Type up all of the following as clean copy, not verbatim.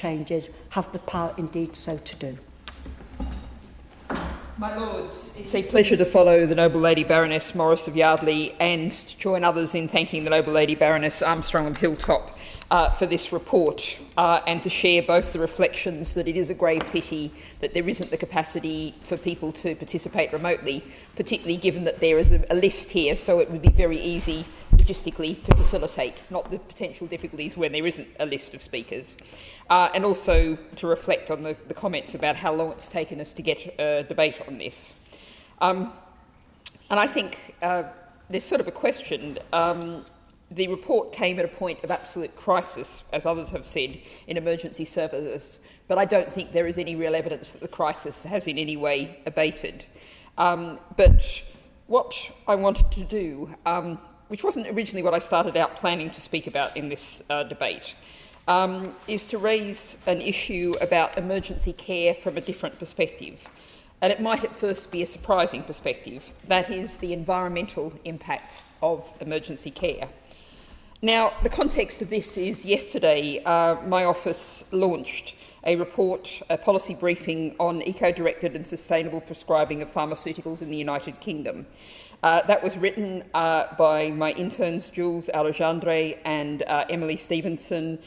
changes have the power indeed so to do. My Lords, it's a pleasure to follow the Noble Lady Baroness Morris of Yardley and to join others in thanking the Noble Lady Baroness Armstrong of Hilltop for this report and to share both the reflections that it is a grave pity that there isn't the capacity for people to participate remotely, particularly given that there is a list here, so it would be very easy logistically to facilitate, not the potential difficulties when there isn't a list of speakers. And also to reflect on the comments about how long it's taken us to get a debate on this. And I think there's sort of a question. The report came at a point of absolute crisis, as others have said, in emergency services, but I don't think there is any real evidence that the crisis has in any way abated. But what I wanted to do, which wasn't originally what I started out planning to speak about in this debate, is to raise an issue about emergency care from a different perspective. And it might at first be a surprising perspective. That is the environmental impact of emergency care. Now, the context of this is yesterday my office launched a report, a policy briefing on eco-directed and sustainable prescribing of pharmaceuticals in the United Kingdom. That was written by my interns Jules Alexandre and Emily Stevenson,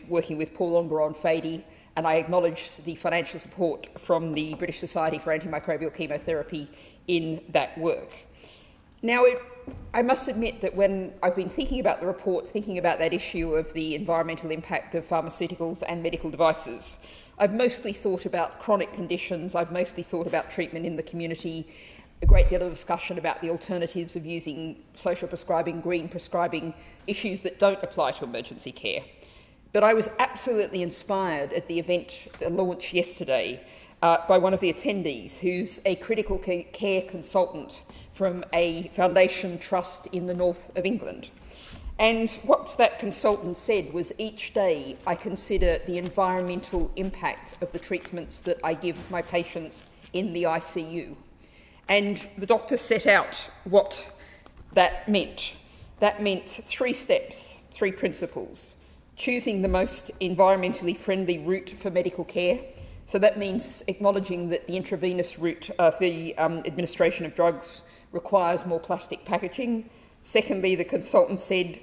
working with Paul Longeron-Fady, and I acknowledge the financial support from the British Society for Antimicrobial Chemotherapy in that work. Now, I must admit that when I've been thinking about the report, thinking about that issue of the environmental impact of pharmaceuticals and medical devices, I've mostly thought about chronic conditions, I've mostly thought about treatment in the community, a great deal of discussion about the alternatives of using social prescribing, green prescribing, issues that don't apply to emergency care. But I was absolutely inspired at the event launch yesterday by one of the attendees, who's a critical care consultant from a foundation trust in the north of England. And what that consultant said was, each day I consider the environmental impact of the treatments that I give my patients in the ICU. And the doctor set out what that meant. That meant 3 steps, 3 principles. Choosing the most environmentally friendly route for medical care. So that means acknowledging that the intravenous route of the administration of drugs requires more plastic packaging. Secondly, the consultant said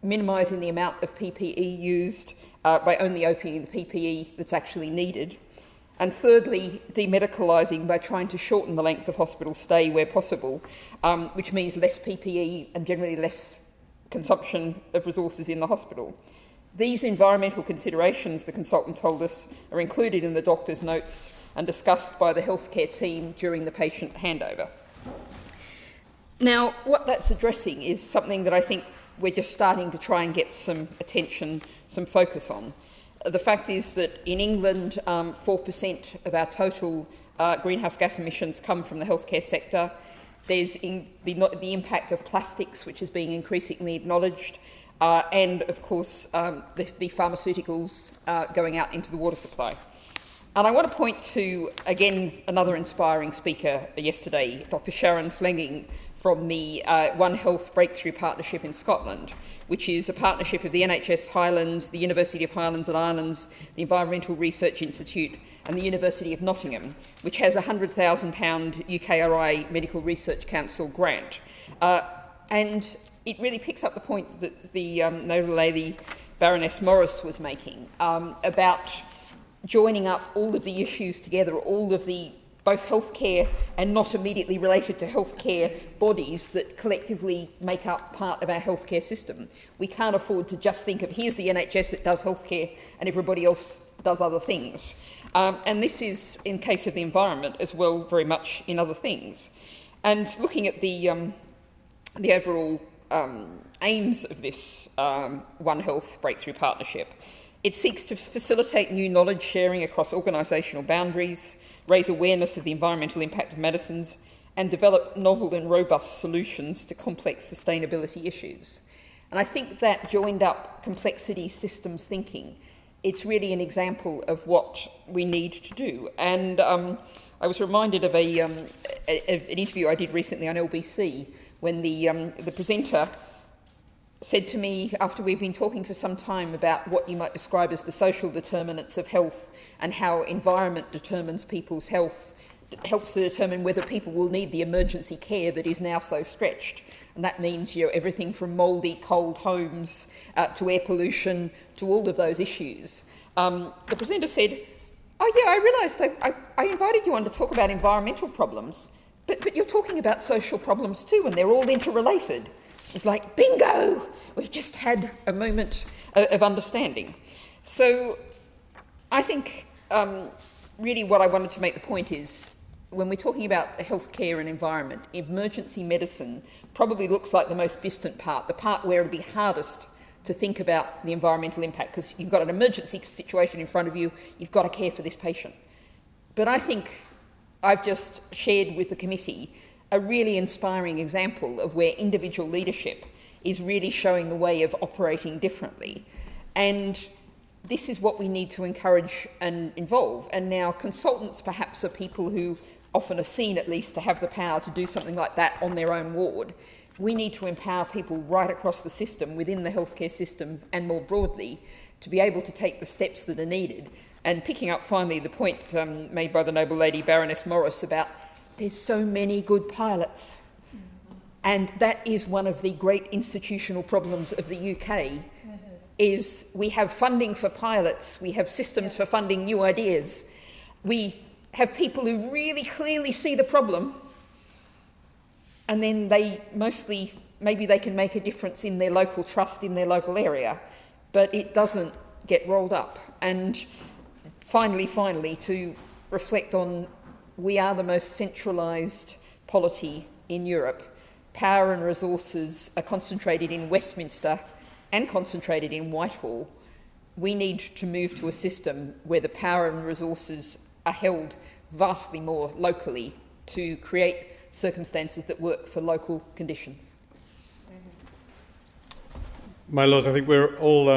minimising the amount of PPE used by only opening the PPE that's actually needed. And thirdly, demedicalising by trying to shorten the length of hospital stay where possible, which means less PPE and generally less consumption of resources in the hospital. These environmental considerations, the consultant told us, are included in the doctor's notes and discussed by the healthcare team during the patient handover. Now, what that's addressing is something that I think we're just starting to try and get some attention, some focus on. The fact is that in England, 4% of our total greenhouse gas emissions come from the healthcare sector. There's the impact of plastics, which is being increasingly acknowledged, and, of course, the pharmaceuticals going out into the water supply. And I want to point to, again, another inspiring speaker yesterday, Dr. Sharon Fleming from the One Health Breakthrough Partnership in Scotland, which is a partnership of the NHS Highlands, the University of Highlands and Islands, the Environmental Research Institute and the University of Nottingham, which has a £100,000 UKRI Medical Research Council grant. And it really picks up the point that the Noble Lady Baroness Morris was making about joining up all of the issues together, all of the both healthcare and not immediately related to healthcare bodies that collectively make up part of our healthcare system. We can't afford to just think of, here's the NHS that does healthcare and everybody else does other things. And this is, in case of the environment, as well very much in other things. And looking at the overall aims of this One Health Breakthrough Partnership, it seeks to facilitate new knowledge sharing across organisational boundaries, raise awareness of the environmental impact of medicines, and develop novel and robust solutions to complex sustainability issues. And I think that joined up complexity systems thinking, it's really an example of what we need to do. And I was reminded of an interview I did recently on LBC when the presenter said to me, after we've been talking for some time about what you might describe as the social determinants of health and how environment determines people's health, helps to determine whether people will need the emergency care that is now so stretched. And that means, everything from mouldy, cold homes to air pollution to all of those issues. The presenter said, "Oh yeah, I realised I invited you on to talk about environmental problems, but you're talking about social problems too, and they're all interrelated." It's like, bingo! We've just had a moment of understanding. So I think really what I wanted to make the point is, when we're talking about healthcare and environment, emergency medicine probably looks like the most distant part, the part where it'll be hardest to think about the environmental impact, because you've got an emergency situation in front of you, you've got to care for this patient. But I think I've just shared with the committee a really inspiring example of where individual leadership is really showing the way of operating differently. And this is what we need to encourage and involve. And now consultants perhaps are people who often are seen, at least, to have the power to do something like that on their own ward. We need to empower people right across the system, within the healthcare system and more broadly, to be able to take the steps that are needed. And picking up finally the point made by the Noble Lady Baroness Morris about there's so many good pilots. And that is one of the great institutional problems of the UK, is we have funding for pilots, we have systems for funding new ideas. We have people who really clearly see the problem, and then maybe they can make a difference in their local trust, in their local area, but it doesn't get rolled up. And finally, to reflect on, we are the most centralised polity in Europe. Power and resources are concentrated in Westminster and concentrated in Whitehall. We need to move to a system where the power and resources are held vastly more locally to create circumstances that work for local conditions. My Lord, I think we're all